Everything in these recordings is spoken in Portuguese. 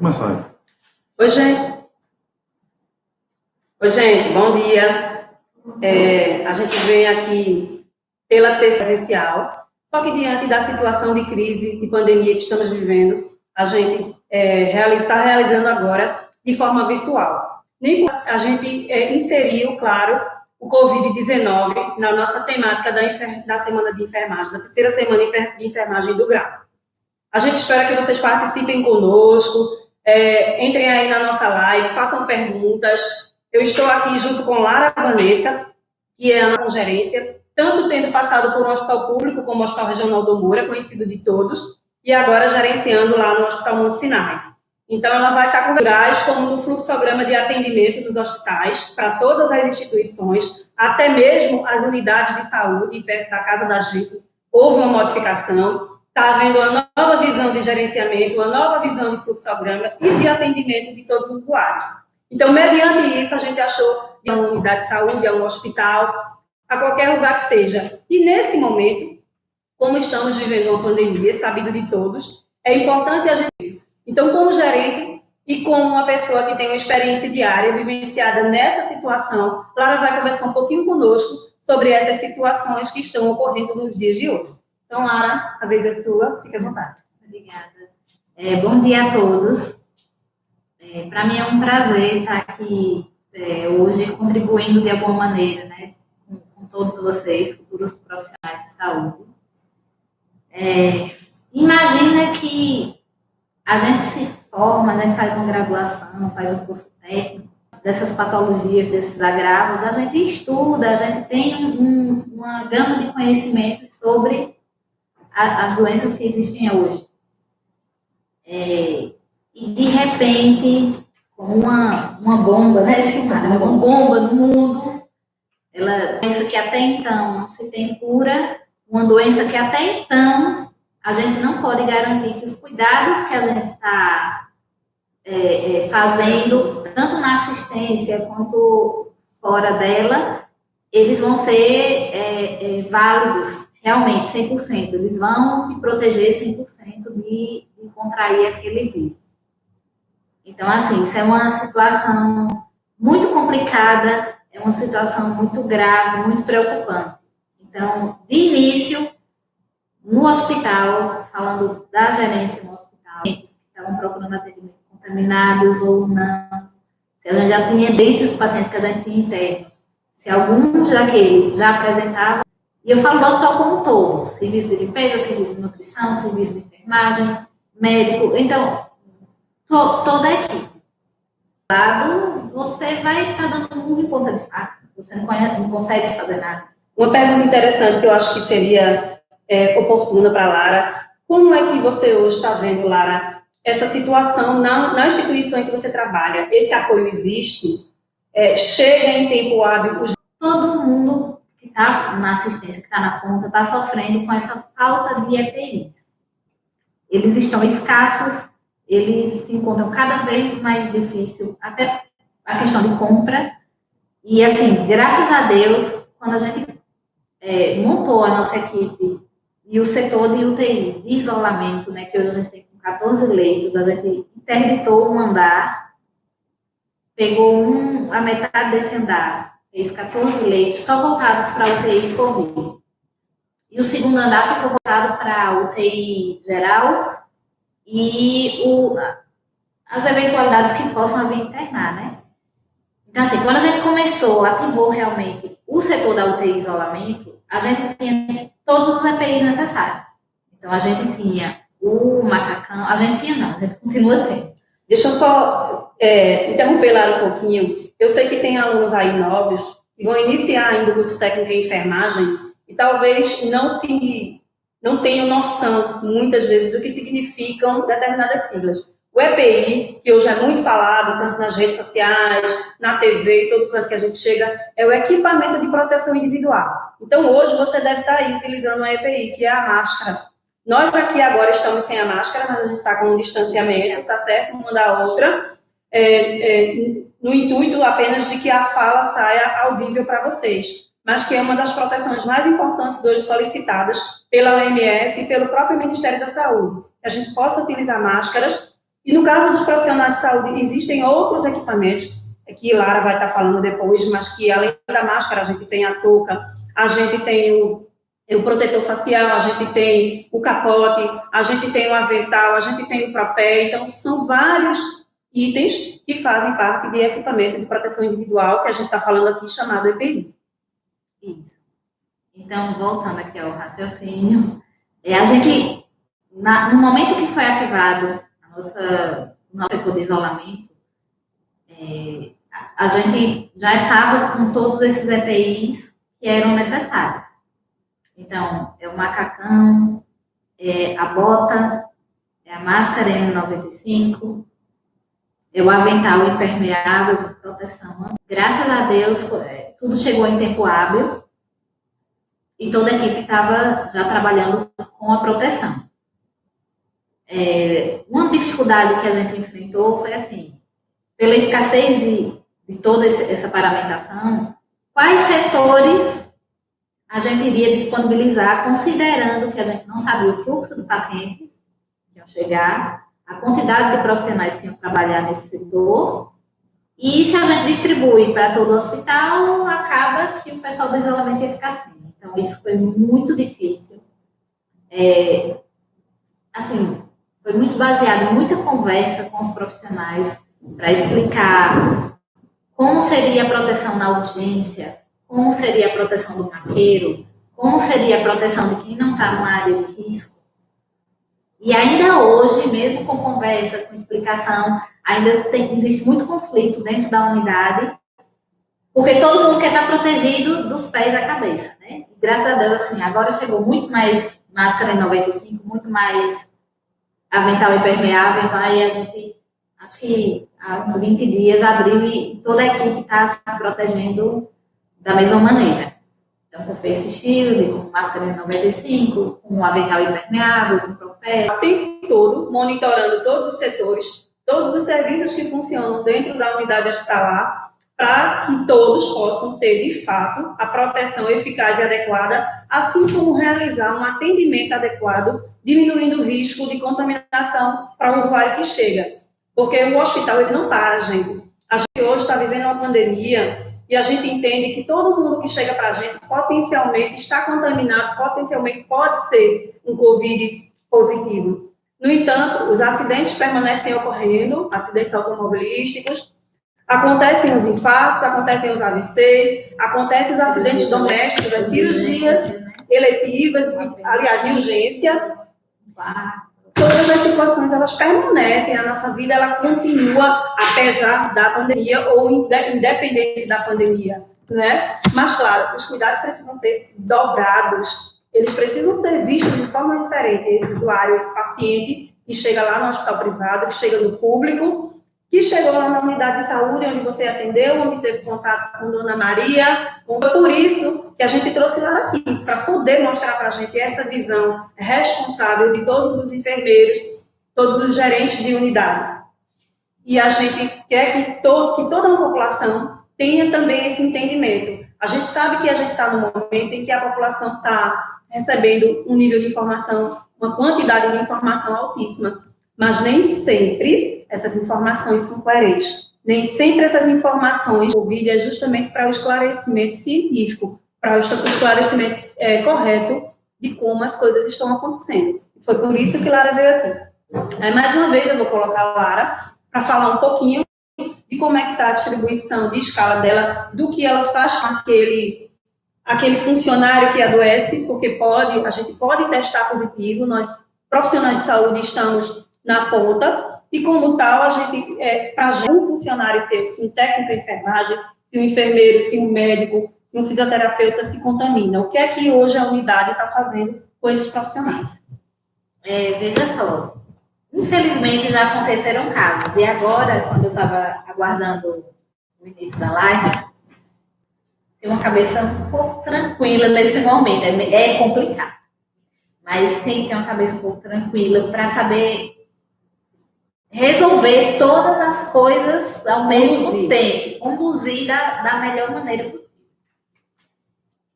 começar aí. Oi, gente. Bom dia. A gente vem aqui pela terça presencial, só que diante da situação de crise, de pandemia que estamos vivendo, a gente está realizando agora de forma virtual. A gente inseriu, claro, o Covid-19 na nossa temática da semana de enfermagem, da terceira semana de enfermagem do grau. A gente espera que vocês participem conosco, entrem aí na nossa live, façam perguntas. Eu estou aqui junto com Lara Vanessa, que é a gerência, tanto tendo passado por um hospital público como o Hospital Regional do Moura, conhecido de todos, e agora gerenciando lá no Hospital Monte Sinai. Então, ela vai estar com gás como no fluxograma de atendimento dos hospitais, para todas as instituições, até mesmo as unidades de saúde, perto da casa da gente, houve uma modificação. Está havendo uma nova visão de gerenciamento, uma nova visão de fluxograma e de atendimento de todos os usuários. Então, mediante isso, a gente achou de uma unidade de saúde, a um hospital, a qualquer lugar que seja. E nesse momento, como estamos vivendo uma pandemia, sabido de todos, é importante a gente... Então, como gerente e como uma pessoa que tem uma experiência diária vivenciada nessa situação, Lara vai conversar um pouquinho conosco sobre essas situações que estão ocorrendo nos dias de hoje. Então, Lara, a vez é sua, fique à vontade. Obrigada. Bom dia a todos. Para mim é um prazer estar aqui hoje contribuindo de alguma maneira, né, com todos vocês, futuros profissionais de saúde. Imagina que a gente se forma, a gente faz uma graduação, faz um curso técnico dessas patologias, desses agravos, a gente estuda, a gente tem uma gama de conhecimentos sobre as doenças que existem hoje. E, de repente, como uma bomba, né, uma bomba no mundo, uma doença que até então não se tem cura, uma doença que até então a gente não pode garantir que os cuidados que a gente está fazendo, tanto na assistência quanto fora dela, eles vão ser válidos realmente, 100%. Eles vão te proteger 100% de contrair aquele vírus. Então, assim, isso é uma situação muito complicada, é uma situação muito grave, muito preocupante. Então, de início, no hospital, falando da gerência no hospital, que estavam procurando atendimento contaminados ou não, se a gente já tinha, dentre os pacientes que a gente tinha internos, se alguns daqueles já apresentavam, e eu falo do hospital como um todo, serviço de limpeza, serviço de nutrição, serviço de enfermagem, médico, então, toda a equipe. Você vai estar dando murro em ponta de faca, você não consegue fazer nada. Uma pergunta interessante que eu acho que seria oportuna para a Lara, como é que você hoje está vendo, Lara, essa situação na instituição em que você trabalha? Esse apoio existe? Chega em tempo hábil? Todo mundo que está na assistência, que está na ponta, está sofrendo com essa falta de EPIs. Eles estão escassos, eles se encontram cada vez mais difícil, até a questão de compra. E, assim, graças a Deus, quando a gente montou a nossa equipe e o setor de UTI, de isolamento, né, que hoje a gente tem com 14 leitos, a gente interditou um andar, pegou a metade desse andar, fez 14 leitos só voltados para UTI e Covid. E o segundo andar ficou voltado para UTI geral e as eventualidades que possam vir internar, né? Então, assim, quando a gente começou, ativou realmente o setor da UTI isolamento, a gente tinha todos os EPIs necessários. Então, a gente tinha o macacão, a gente continua tendo. Deixa eu só interromper, Lara, um pouquinho. Eu sei que tem alunos aí novos que vão iniciar ainda o curso técnico em enfermagem e talvez não tenham noção, muitas vezes, do que significam determinadas siglas. O EPI, que hoje é muito falado, tanto nas redes sociais, na TV, todo canto que a gente chega, é o equipamento de proteção individual. Então, hoje, você deve estar aí utilizando a EPI, que é a máscara. Nós aqui agora estamos sem a máscara, mas a gente está com um distanciamento, tá certo? Uma da outra, no intuito apenas de que a fala saia audível para vocês, mas que é uma das proteções mais importantes hoje solicitadas pela OMS e pelo próprio Ministério da Saúde, que a gente possa utilizar máscaras E no caso dos profissionais de saúde, existem outros equipamentos, que Lara vai estar falando depois, mas que além da máscara, a gente tem a touca, a gente tem o protetor facial, a gente tem o capote, a gente tem o avental, a gente tem o propé. Então, são vários itens que fazem parte de equipamento de proteção individual, que a gente está falando aqui, chamado EPI. Isso. Então, voltando aqui ao raciocínio, a gente, no momento que foi ativado o nosso setor de isolamento, a gente já estava com todos esses EPIs que eram necessários. Então, é o macacão, é a bota, é a máscara N95, é o avental impermeável de proteção. Graças a Deus, tudo chegou em tempo hábil e toda a equipe estava já trabalhando com a proteção. Uma dificuldade que a gente enfrentou foi assim, pela escassez de toda essa paramentação, quais setores a gente iria disponibilizar, considerando que a gente não sabia o fluxo de pacientes que iam chegar, a quantidade de profissionais que iam trabalhar nesse setor, e se a gente distribui para todo o hospital, acaba que o pessoal do isolamento ia ficar sem. Então, isso foi muito difícil. Assim, foi muito baseado em muita conversa com os profissionais para explicar como seria a proteção na urgência, como seria a proteção do maqueiro, como seria a proteção de quem não está numa área de risco. E ainda hoje, mesmo com conversa, com explicação, ainda existe muito conflito dentro da unidade, porque todo mundo quer estar protegido dos pés à cabeça, né? E, graças a Deus, assim, agora chegou muito mais máscara N95, muito mais avental impermeável, então aí a gente, acho que há uns 20 dias, abriu e toda a equipe está se protegendo da mesma maneira. Então, com face shield, com máscara N95, com avental impermeável, com propé. O tempo todo, monitorando todos os setores, todos os serviços que funcionam dentro da unidade hospitalar, para que todos possam ter, de fato, a proteção eficaz e adequada, assim como realizar um atendimento adequado, diminuindo o risco de contaminação para o usuário que chega. Porque o hospital, ele não para, gente. A gente hoje está vivendo uma pandemia e a gente entende que todo mundo que chega para a gente potencialmente está contaminado, potencialmente pode ser um Covid positivo. No entanto, os acidentes permanecem ocorrendo, acidentes automobilísticos, acontecem os infartos, acontecem os AVCs, acontecem os acidentes domésticos, as cirurgias eletivas, aliás, de urgência. Todas as situações, elas permanecem, a nossa vida, ela continua, apesar da pandemia ou independente da pandemia, né? Mas, claro, os cuidados precisam ser dobrados, eles precisam ser vistos de forma diferente. Esse usuário, esse paciente que chega lá no hospital privado, que chega no público, que chegou lá na unidade de saúde, onde você atendeu, onde teve contato com Dona Maria. Foi por isso que a gente trouxe ela aqui, para poder mostrar para a gente essa visão responsável de todos os enfermeiros, todos os gerentes de unidade. E a gente quer que toda a população tenha também esse entendimento. A gente sabe que a gente está num momento em que a população está recebendo um nível de informação, uma quantidade de informação altíssima, mas nem sempre essas informações são coerentes. Nem sempre essas informações, o Covid é justamente para o esclarecimento científico, para o esclarecimento correto de como as coisas estão acontecendo. Foi por isso que Lara veio aqui. Mais uma vez eu vou colocar a Lara para falar um pouquinho de como é que está a distribuição de escala dela, do que ela faz com aquele funcionário que adoece, porque a gente pode testar positivo, nós, profissionais de saúde, estamos na ponta, e como tal, a gente, para um funcionário ter, se um técnico de enfermagem, se um enfermeiro, se um médico, se um fisioterapeuta se contamina. O que é que hoje a unidade está fazendo com esses profissionais? Veja só, infelizmente já aconteceram casos, e agora, quando eu estava aguardando o início da live, tenho uma cabeça um pouco tranquila nesse momento, é complicado, mas tem que ter uma cabeça um pouco tranquila para saber resolver todas as coisas ao mesmo tempo, conduzir da melhor maneira possível.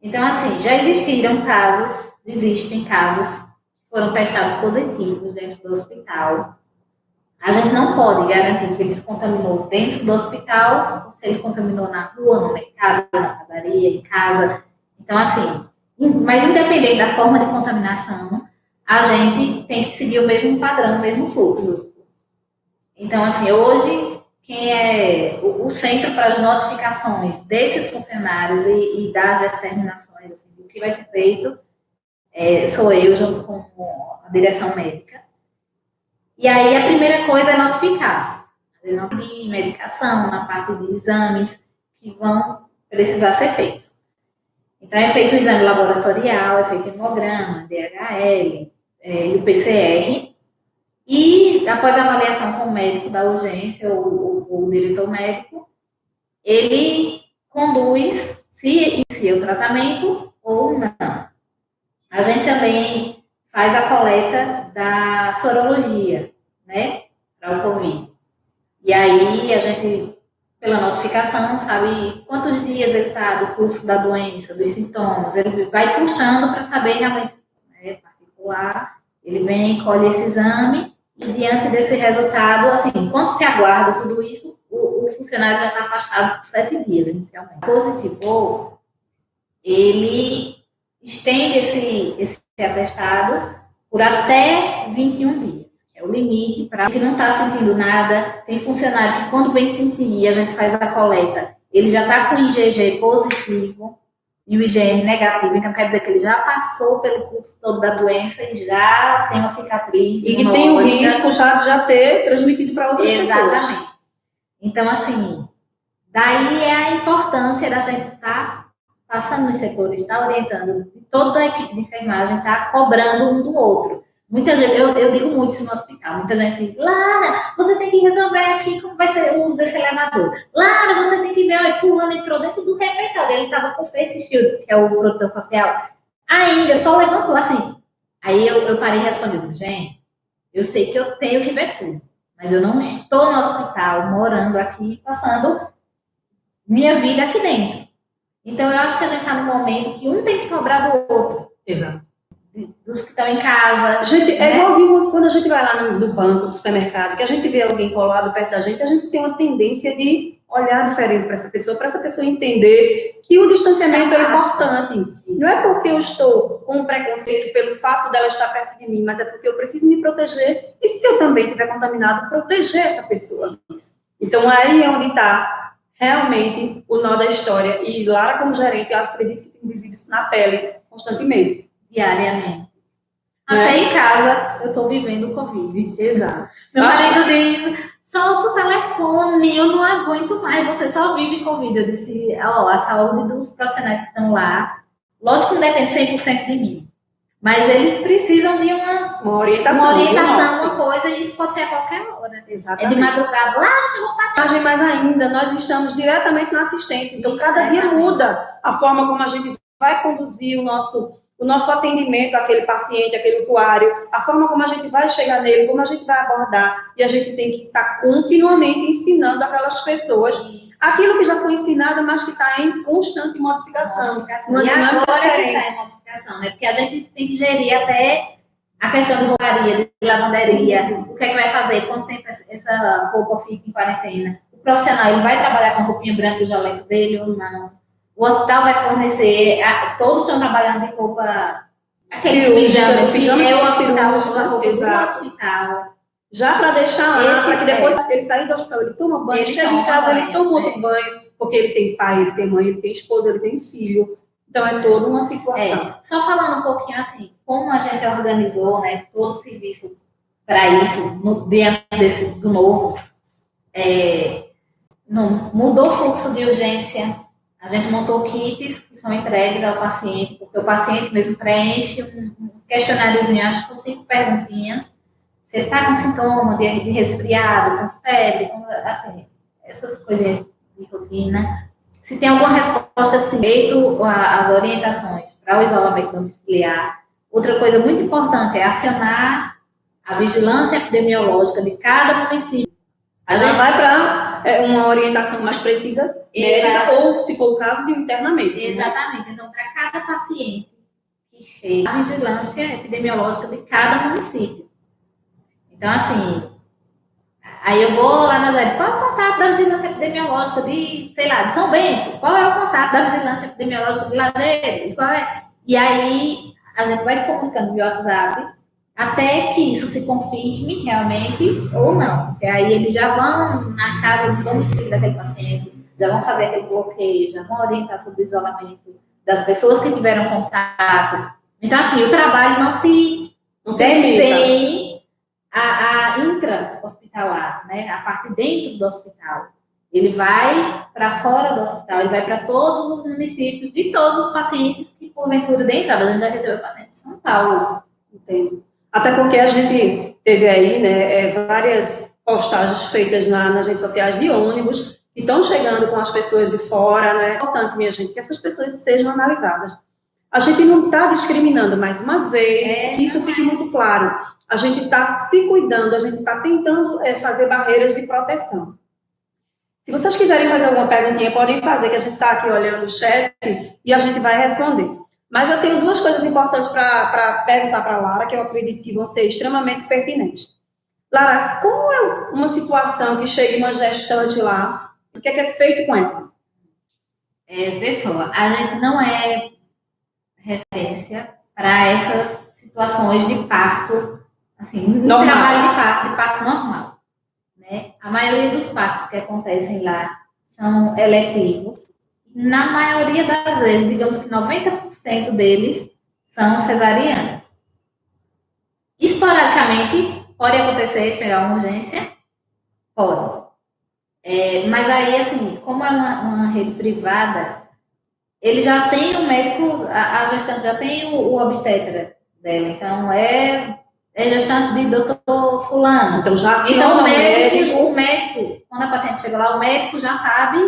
Então, assim, já existem casos, foram testados positivos dentro do hospital, A gente não pode garantir que ele se contaminou dentro do hospital, ou se ele contaminou na rua, no mercado, na padaria, em casa. Então, assim, mas independente da forma de contaminação, a gente tem que seguir o mesmo padrão, o mesmo fluxo. Então, assim, hoje, quem é o centro para as notificações desses funcionários e das determinações assim, do que vai ser feito, sou eu, junto com a direção médica. E aí, a primeira coisa é notificar. De medicação, na parte de exames que vão precisar ser feitos. Então, é feito o exame laboratorial, é feito hemograma, DHL e o PCR. E, após a avaliação com o médico da urgência ou o diretor médico, ele conduz se inicia o tratamento ou não. A gente também faz a coleta da sorologia, né, para o Covid. E aí, a gente, pela notificação, sabe quantos dias ele está do curso da doença, dos sintomas. Ele vai puxando para saber realmente, né, particular. Ele vem, colhe esse exame e, diante desse resultado, assim, enquanto se aguarda tudo isso, o funcionário já está afastado por 7 dias, inicialmente. Positivou, ele estende esse atestado por até 21 dias. É o limite para quem não está sentindo nada. Tem funcionário que, quando vem sentir e a gente faz a coleta, ele já está com o IgG positivo e o IgM negativo. Então, quer dizer que ele já passou pelo curso todo da doença e já tem uma cicatriz. E que tem o risco já ter transmitido para outras pessoas. Exatamente. Então, assim, daí é a importância da gente estar passando nos setores, estar orientando, toda a equipe de enfermagem estar cobrando um do outro. Muita gente, eu digo muito isso no hospital, muita gente diz, Lara, você tem que resolver aqui como vai ser o uso desse elevador. Lara, você tem que ver, olha, fulano entrou dentro do refeitório, ele estava com face shield, que é o protetor facial, ainda, só levantou assim. Aí eu parei e respondi, gente, eu sei que eu tenho que ver tudo, mas eu não estou no hospital, morando aqui, passando minha vida aqui dentro. Então, eu acho que a gente está num momento que um tem que cobrar do outro. Exato. Dos que estão em casa. Gente, é igualzinho quando a gente vai lá no banco, no supermercado, que a gente vê alguém colado perto da gente, a gente tem uma tendência de olhar diferente para essa pessoa entender que o distanciamento é importante. Isso. Não é porque eu estou com preconceito pelo fato dela estar perto de mim, mas é porque eu preciso me proteger. E se eu também estiver contaminado, proteger essa pessoa. Então, aí é onde está realmente o nó da história. E Lara, como gerente, eu acredito que tem vivido isso na pele constantemente. Diariamente. Até em casa eu estou vivendo o Covid. Exato. Meu marido diz, solta o telefone, eu não aguento mais, você só vive Covid. Eu disse, a saúde dos profissionais que estão lá, lógico que não depende 100% de mim, mas eles precisam de uma orientação, uma coisa, e isso pode ser a qualquer hora. Exatamente. É de madrugada, lá chegou o paciente. Mas ainda, nós estamos diretamente na assistência, então cada dia muda a forma como a gente vai conduzir o nosso atendimento àquele paciente, àquele usuário, a forma como a gente vai chegar nele, como a gente vai abordar, e a gente tem que estar continuamente ensinando aquelas pessoas aquilo que já foi ensinado, mas que está em constante modificação. E agora que está em modificação, né? Porque a gente tem que gerir até a questão de rouparia, de lavanderia, o que é que vai fazer, quanto tempo essa roupa fica em quarentena. O profissional, ele vai trabalhar com a roupinha branca e o jaleco dele ou não? O hospital vai fornecer, todos estão trabalhando de roupa, aqueles pijamas que é o hospital, a roupa do hospital. Já para deixar lá, para que depois ele sair do hospital, ele toma banho, ele chega em casa, ele toma outro banho, porque ele tem pai, ele tem mãe, ele tem esposa, ele tem filho. Então é toda uma situação. Só falando um pouquinho assim, como a gente organizou, né, todo o serviço para isso, diante do novo, não, mudou o fluxo de urgência. A gente montou kits que são entregues ao paciente, porque o paciente mesmo preenche um questionáriozinho, acho que são 5 perguntinhas. Se ele está com sintoma de resfriado, com febre, assim, essas coisinhas de rotina. Se tem alguma resposta, assim, feito as orientações para o isolamento domiciliar. Outra coisa muito importante é acionar a vigilância epidemiológica de cada município. A gente vai para uma orientação mais precisa, médica, ou, se for o caso, de internamento. Exatamente. Né? Então, para cada paciente que chega, a vigilância epidemiológica de cada município. Então, assim, Aí eu vou lá na JED, qual é o contato da vigilância epidemiológica de, sei lá, de São Bento? Qual é o contato da vigilância epidemiológica de Lajeado? E aí a gente vai se comunicando via WhatsApp até que isso se confirme realmente ou não. Porque aí eles já vão na casa do domicílio daquele paciente, já vão fazer aquele bloqueio, já vão orientar sobre o isolamento das pessoas que tiveram contato. Então, assim, o trabalho não se detém a intra-hospitalar, né? A parte dentro do hospital. Ele vai para fora do hospital, ele vai para todos os municípios de todos os pacientes que, porventura, dentro, a gente já recebeu paciente de São Paulo. Entendo. Até porque a gente teve aí, né, várias postagens feitas nas redes sociais de ônibus que estão chegando com as pessoas de fora, né? É importante, minha gente, que essas pessoas sejam analisadas. A gente não está discriminando, mais uma vez, que isso fique muito claro. A gente está se cuidando, a gente está tentando fazer barreiras de proteção. Se vocês quiserem fazer alguma perguntinha, podem fazer, que a gente está aqui olhando o chat e a gente vai responder. Mas eu tenho duas coisas importantes para perguntar para a Lara, que eu acredito que vão ser extremamente pertinentes. Lara, como é uma situação que chega uma gestante lá, o que é feito com ela? Pessoal, a gente não é referência para essas situações de parto, assim, trabalho de parto normal, né? A maioria dos partos que acontecem lá são eletivos. Na maioria das vezes, digamos que 90% deles são cesarianas. Esporadicamente, pode acontecer, chegar uma urgência? Pode. Mas aí, assim, como é uma rede privada, ele já tem o médico, a gestante já tem o obstetra dela, então é gestante de doutor fulano. Então já se então o médico, quando a paciente chega lá, o médico já sabe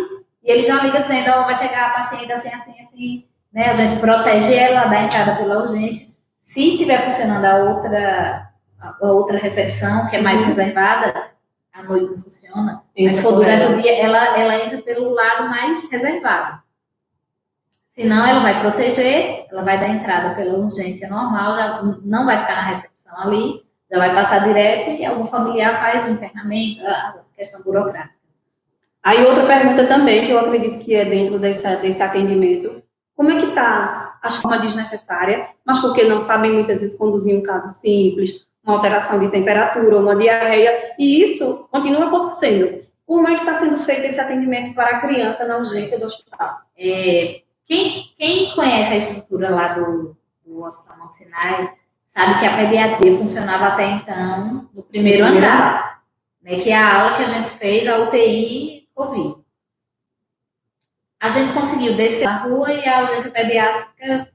e ele já liga dizendo, vai chegar a paciente assim, assim, assim, né? A gente protege ela da entrada pela urgência. Se tiver funcionando a outra recepção, que é mais reservada, à noite não funciona, mas se for durante o dia, ela entra pelo lado mais reservado. Senão, ela vai proteger, ela vai dar entrada pela urgência normal, já não vai ficar na recepção ali, já vai passar direto e algum familiar faz o internamento, a questão burocrática. Aí outra pergunta também, que eu acredito que é dentro desse atendimento, como é que está a forma desnecessária, mas porque não sabem muitas vezes conduzir um caso simples, uma alteração de temperatura, uma diarreia, e isso continua acontecendo. Como é que está sendo feito esse atendimento para a criança na urgência do hospital? Quem conhece a estrutura lá do Hospital Monte Sinai sabe que a pediatria funcionava até então no primeiro andar, né, que é a aula que a gente fez, a UTI Covid. A gente conseguiu descer na rua e a urgência pediátrica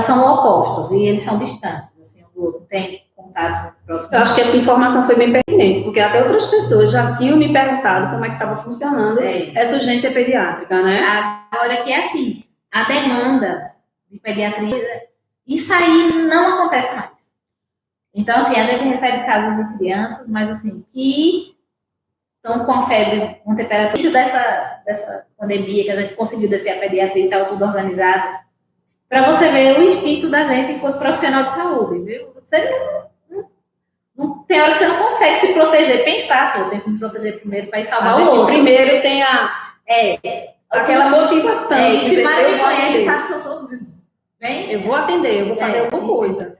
são opostos e eles são distantes, assim, o outro tem contato próximo. Eu acho que essa informação foi bem pertinente, porque até outras pessoas já tinham me perguntado como é que estava funcionando essa urgência pediátrica, né? Agora que é assim, a demanda de pediatria, isso aí não acontece mais. Então, assim, a gente recebe casos de crianças, mas assim, que estão com a febre, com temperatura. No início dessa pandemia, que a gente conseguiu descer a pediatria e estava tudo organizado, para você ver o instinto da gente enquanto profissional de saúde, viu? Você não tem hora que você não consegue se proteger, pensar assim, eu tenho que me proteger primeiro para ir salvar o outro. Primeiro tem aquela motivação. E se o Mário me conhece, sabe que eu sou bem? Eu vou atender, eu vou fazer alguma coisa.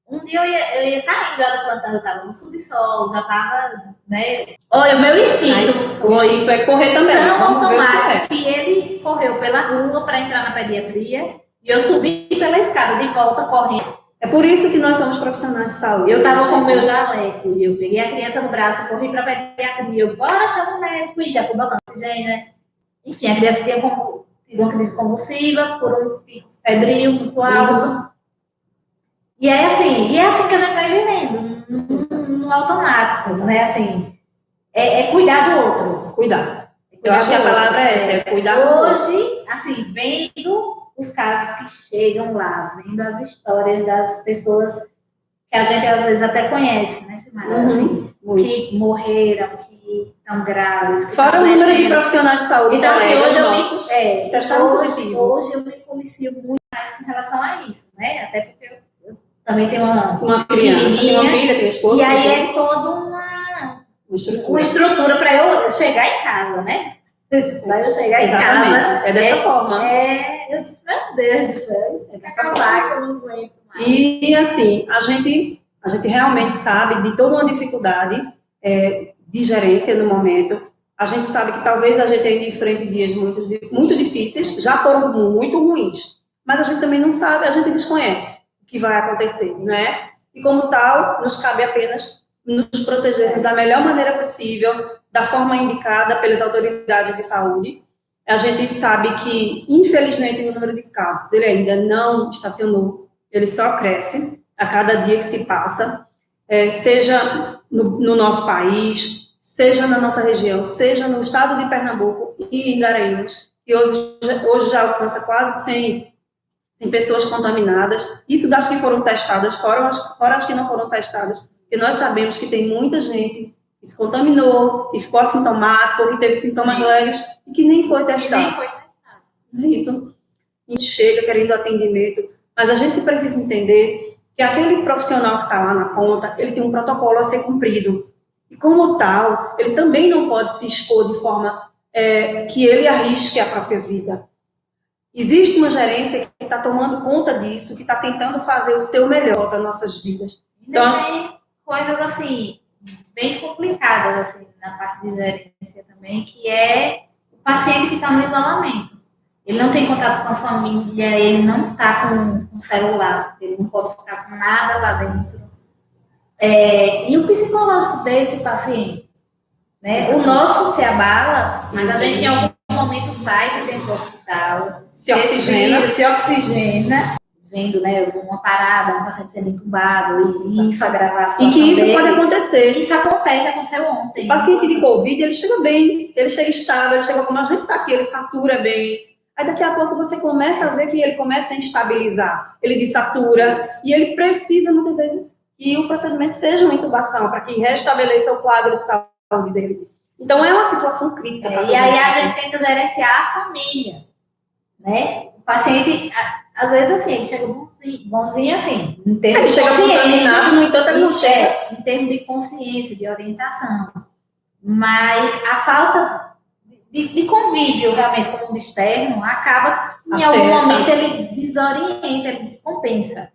Um dia eu ia saindo já do plantão, eu estava no subsolo, já estava, né? Olha, o meu instinto foi correr também. Tão automático que ele correu pela rua para entrar na pediatria e eu subi pela escada de volta correndo. É por isso que nós somos profissionais de saúde. Eu estava com o meu jaleco e eu peguei a criança no braço, corri para a pediatria, eu, bora, chama o médico e já fui botando oxigênio, né? Enfim, a criança tinha uma crise convulsiva por um pico febril muito alto. E é assim que a gente vai vivendo, no automático, né? Assim, cuidar do outro. Cuidar. Eu acho que a palavra é essa, é cuidar do outro. Hoje, assim, vendo os casos que chegam lá, vendo as histórias das pessoas que a gente às vezes até conhece, né, Simara? Assim, que morreram, que estão graves. Que fora o número de profissionais de saúde. Então, assim, hoje eu me policio muito mais com relação a isso, né? Até porque eu também tenho uma criança, tem uma filha, tem esposa. E aí é toda uma estrutura para eu chegar em casa, né? Para eu chegar em casa. É dessa forma. Eu disse, meu Deus do céu, isso tem que acabar, que eu não aguento mais. E assim, a gente realmente sabe de toda uma dificuldade de gerência no momento. A gente sabe que talvez a gente ainda enfrente dias muito difíceis, já foram muito ruins, mas a gente também não sabe, a gente desconhece o que vai acontecer, né? E como tal, nos cabe apenas nos protegermos da melhor maneira possível, da forma indicada pelas autoridades de saúde. A gente sabe que, infelizmente, o número de casos ele ainda não estacionou, ele só cresce a cada dia que se passa, seja no nosso país, seja na nossa região, seja no estado de Pernambuco e em Garanhuns, que hoje já alcança quase 100 pessoas contaminadas. Isso das que foram testadas, fora as que não foram testadas, porque nós sabemos que tem muita gente que se contaminou e ficou assintomático, ou que teve sintomas leves e que nem foi testado. É isso. A gente chega querendo atendimento, mas a gente precisa entender que aquele profissional que está lá na ponta, ele tem um protocolo a ser cumprido. E como tal, ele também não pode se expor de forma que ele arrisque a própria vida. Existe uma gerência que está tomando conta disso, que está tentando fazer o seu melhor para nossas vidas. Então, tem coisas assim, bem complicadas assim, na parte de gerência também, que é o paciente que está no isolamento. Ele não tem contato com a família, ele não está com celular, ele não pode ficar com nada lá dentro. E o psicológico desse paciente, né? O nosso se abala, mas a gente em algum momento sai de dentro do hospital, se oxigena, vendo, né, uma parada, um paciente sendo entubado, e isso agravar a situação e que isso dele. pode acontecer. Isso aconteceu ontem. O paciente de Covid, ele chega bem, ele chega estável, ele chega como a gente está aqui, ele satura bem. Aí daqui a pouco você começa a ver que ele começa a instabilizar, ele desatura, e ele precisa muitas vezes que o procedimento seja uma intubação, para que restabeleça o quadro de saúde dele. Então é uma situação crítica. E aí a gente tenta gerenciar a família, né? O paciente, às vezes assim, ele chega bonzinho assim, em termos de consciência, no entanto ele não chega. Em termos de consciência, de orientação. Mas a falta de convívio realmente com o mundo externo acaba que em algum momento ele desorienta, ele descompensa.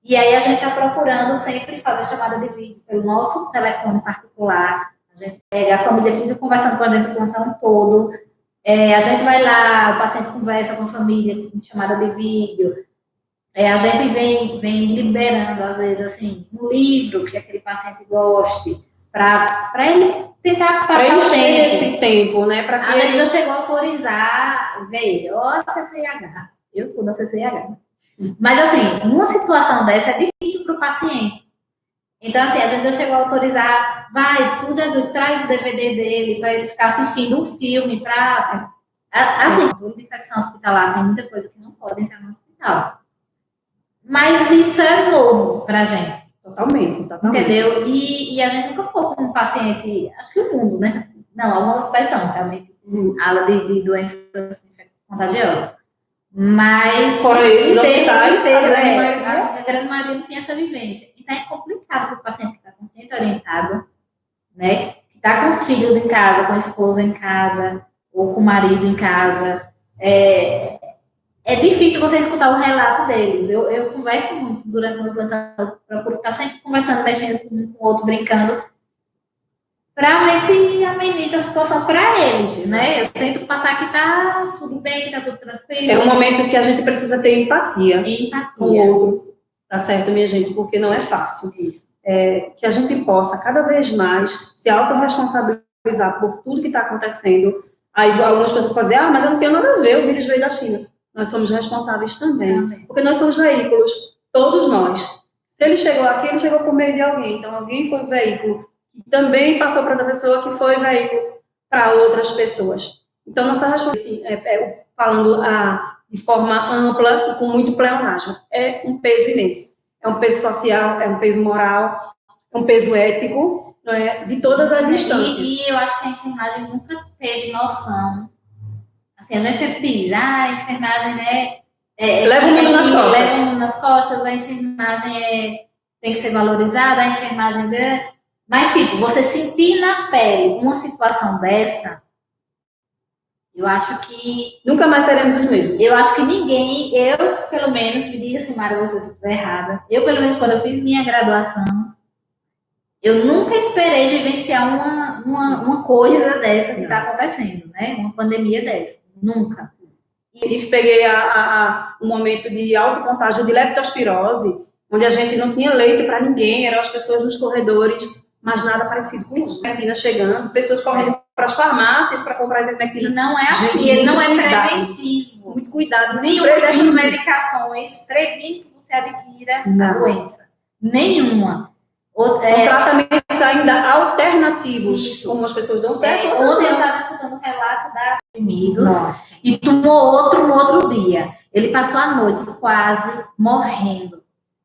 E aí a gente está procurando sempre fazer chamada de vídeo pelo nosso telefone particular. A gente pega, a família fica conversando com a gente o plantão todo. A gente vai lá, o paciente conversa com a família em chamada de vídeo. A gente vem liberando, às vezes, assim, um livro que aquele paciente goste, para ele tentar passar o tempo. Esse tempo, né? A gente já chegou a autorizar, veio, ó, CCIH. Eu sou da CCIH. Mas, assim, numa situação dessa é difícil para o paciente. Então, assim, a gente já chegou a autorizar, vai, por Jesus, traz o DVD dele para ele ficar assistindo um filme, assim, de infecção hospitalar, tem muita coisa que não pode entrar no hospital. Mas isso é novo para a gente. Totalmente. Entendeu? E a gente nunca ficou com um paciente, acho que o mundo, né? Não, algumas hospitais são, realmente, ala de doenças contagiosas. Mas, fora esses hospitais, a grande maioria não tem essa vivência. Então, é complicado para o paciente que está consciente orientado, né? Que está com os filhos em casa, com a esposa em casa, ou com o marido em casa. É difícil você escutar o relato deles. Eu converso muito durante o meu plantão, procuro estar sempre conversando, mexendo com o outro, brincando, para ver se ameniza a situação para eles, né? Eu tento passar que tá tudo bem, que tá tudo tranquilo. É um momento que a gente precisa ter empatia. Com o outro, tá certo, minha gente? Porque não é fácil. Que a gente possa, cada vez mais, se autorresponsabilizar por tudo que está acontecendo. Aí algumas pessoas podem dizer, mas eu não tenho nada a ver, o vírus veio da China. Nós somos responsáveis também. Porque nós somos veículos, todos nós. Se ele chegou aqui, ele chegou por meio de alguém. Então, alguém foi o veículo que também passou para outra pessoa, que foi veículo para outras pessoas. Então, nossa responsabilidade, falando de forma ampla e com muito pleonasmo, é um peso imenso. É um peso social, é um peso moral, é um peso ético, não é? De todas as instâncias. E eu acho que a enfermagem nunca teve noção. Assim, a gente sempre diz, a enfermagem leva o mundo nas costas. Leva o mundo nas costas, a enfermagem tem que ser valorizada, a enfermagem Mas, tipo, você sentir na pele uma situação dessa, eu acho que... Nunca mais seremos os mesmos. Eu acho que ninguém, eu, pelo menos, me diga assim, Mara, você se estiver errada, eu, pelo menos, quando eu fiz minha graduação, eu nunca esperei vivenciar uma coisa dessa que está acontecendo, né? Uma pandemia dessa. Nunca. E peguei um momento de autocontágio de leptospirose, onde a gente não tinha leito para ninguém, eram as pessoas nos corredores, mas nada parecido com isso. Ivermectina chegando, pessoas correndo para as farmácias para comprar ivermectina. E não é assim, ele não é preventivo. Muito cuidado. Nenhuma dessas medicações previne que você adquira a doença. Nenhuma. São tratamentos ainda alternativos, isso, como as pessoas dão certo. Ontem eu estava escutando um relato da comprimidos e tomou outro no outro dia. Ele passou a noite quase morrendo.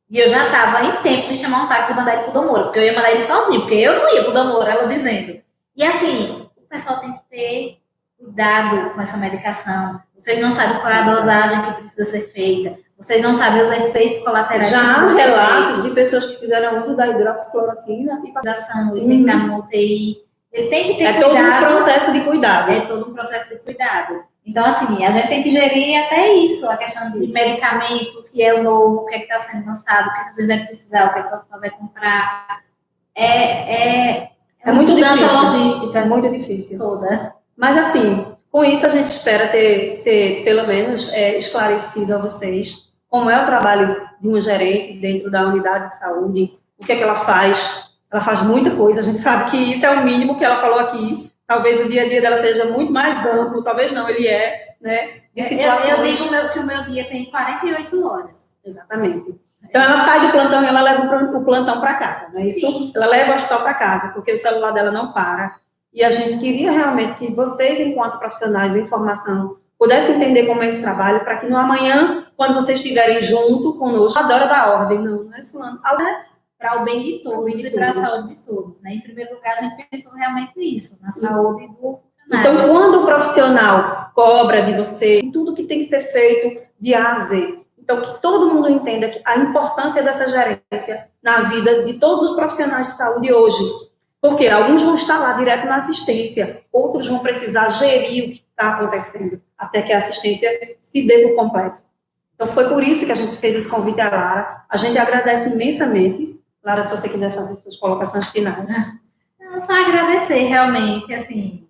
E eu já estava em tempo de chamar um táxi e mandar ele pro Domoro, porque eu ia mandar ele sozinho, porque eu não ia pro Domoro, ela dizendo. E assim, o pessoal tem que ter cuidado com essa medicação. Vocês não sabem qual é a dosagem que precisa ser feita. Vocês não sabem os efeitos colaterais. Já há relatos de pessoas que fizeram uso da hidroxicloroquina e passação. Ele tem que estar no UTI. Ele tem que ter cuidado. É todo um processo de cuidado. É todo um processo de cuidado. Então, assim, a gente tem que gerir até isso, a questão de medicamento, o que é o novo, o que é que está sendo lançado, o que a gente vai precisar, o que é que você vai comprar. É muito mudança difícil. Logística. É muito difícil. Toda. Mas, assim, com isso a gente espera ter pelo menos, esclarecido a vocês como é o trabalho de uma gerente dentro da unidade de saúde, o que é que ela faz. Ela faz muita coisa, a gente sabe que isso é o mínimo que ela falou aqui. Talvez o dia a dia dela seja muito mais amplo, talvez não, ele né? De situações... Eu digo que o meu dia tem 48 horas. Exatamente. Então, ela sai do plantão e ela leva o plantão para casa, não é isso? Sim. Ela leva o hospital para casa, porque o celular dela não para. E a gente queria realmente que vocês, enquanto profissionais de informação, pudessem entender como é esse trabalho, para que no amanhã, quando vocês estiverem junto conosco, adora dar ordem, não é fulano. Para o bem de todos e para a saúde de todos, né? Em primeiro lugar, a gente pensou realmente nisso, na saúde do funcionário. Então, quando o profissional cobra de você tudo que tem que ser feito de A a Z, então que todo mundo entenda que a importância dessa gerência na vida de todos os profissionais de saúde hoje, porque alguns vão estar lá direto na assistência, outros vão precisar gerir o que está acontecendo, até que a assistência se dê por completo. Então, foi por isso que a gente fez esse convite à Lara. A gente agradece imensamente. Lara, se você quiser fazer suas colocações finais. Não, só agradecer, realmente, assim,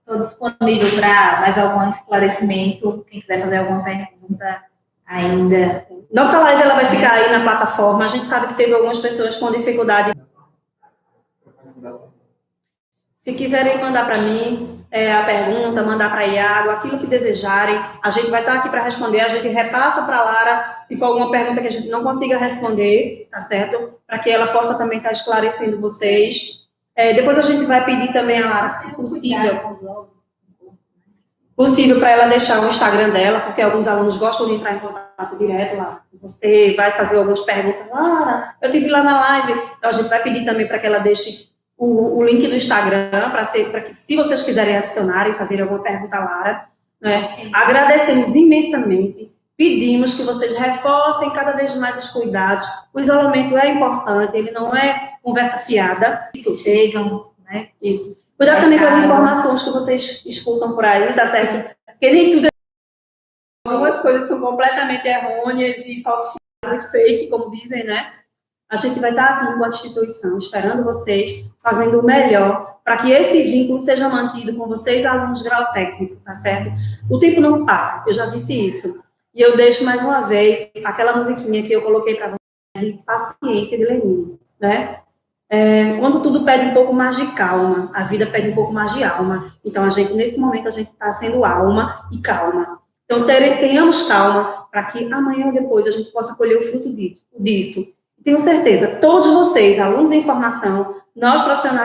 estou disponível para mais algum esclarecimento, quem quiser fazer alguma pergunta ainda. Nossa live ela vai ficar aí na plataforma, a gente sabe que teve algumas pessoas com dificuldade. Se quiserem mandar para mim a pergunta, mandar para a Iago, aquilo que desejarem, a gente vai estar aqui para responder, a gente repassa para a Lara, se for alguma pergunta que a gente não consiga responder, tá certo? Para que ela possa também estar esclarecendo vocês. Depois a gente vai pedir também a Lara, se possível para ela deixar o Instagram dela, porque alguns alunos gostam de entrar em contato direto lá. Você vai fazer algumas perguntas, Lara, eu tive lá na live, então a gente vai pedir também para que ela deixe o link do Instagram, para que, se vocês quiserem adicionar e fazer alguma pergunta à Lara, né? Okay. Agradecemos imensamente, pedimos que vocês reforcem cada vez mais os cuidados. O isolamento é importante, ele não é conversa fiada. Isso, chegam, né? Isso. Cuidar também com as informações que vocês escutam por aí, tá certo? Porque nem tudo algumas coisas são completamente errôneas e falsificadas e fake, como dizem, né? A gente vai estar aqui enquanto instituição, esperando vocês, fazendo o melhor, para que esse vínculo seja mantido com vocês, alunos de grau técnico, tá certo? O tempo não para, eu já disse isso. E eu deixo mais uma vez aquela musiquinha que eu coloquei para vocês, de Paciência, de Lenin, né? Quando tudo pede um pouco mais de calma, a vida pede um pouco mais de alma. Então, nesse momento, a gente está sendo alma e calma. Então, tenhamos calma para que amanhã ou depois a gente possa colher o fruto disso. Tenho certeza, todos vocês, alunos em formação, nós profissionais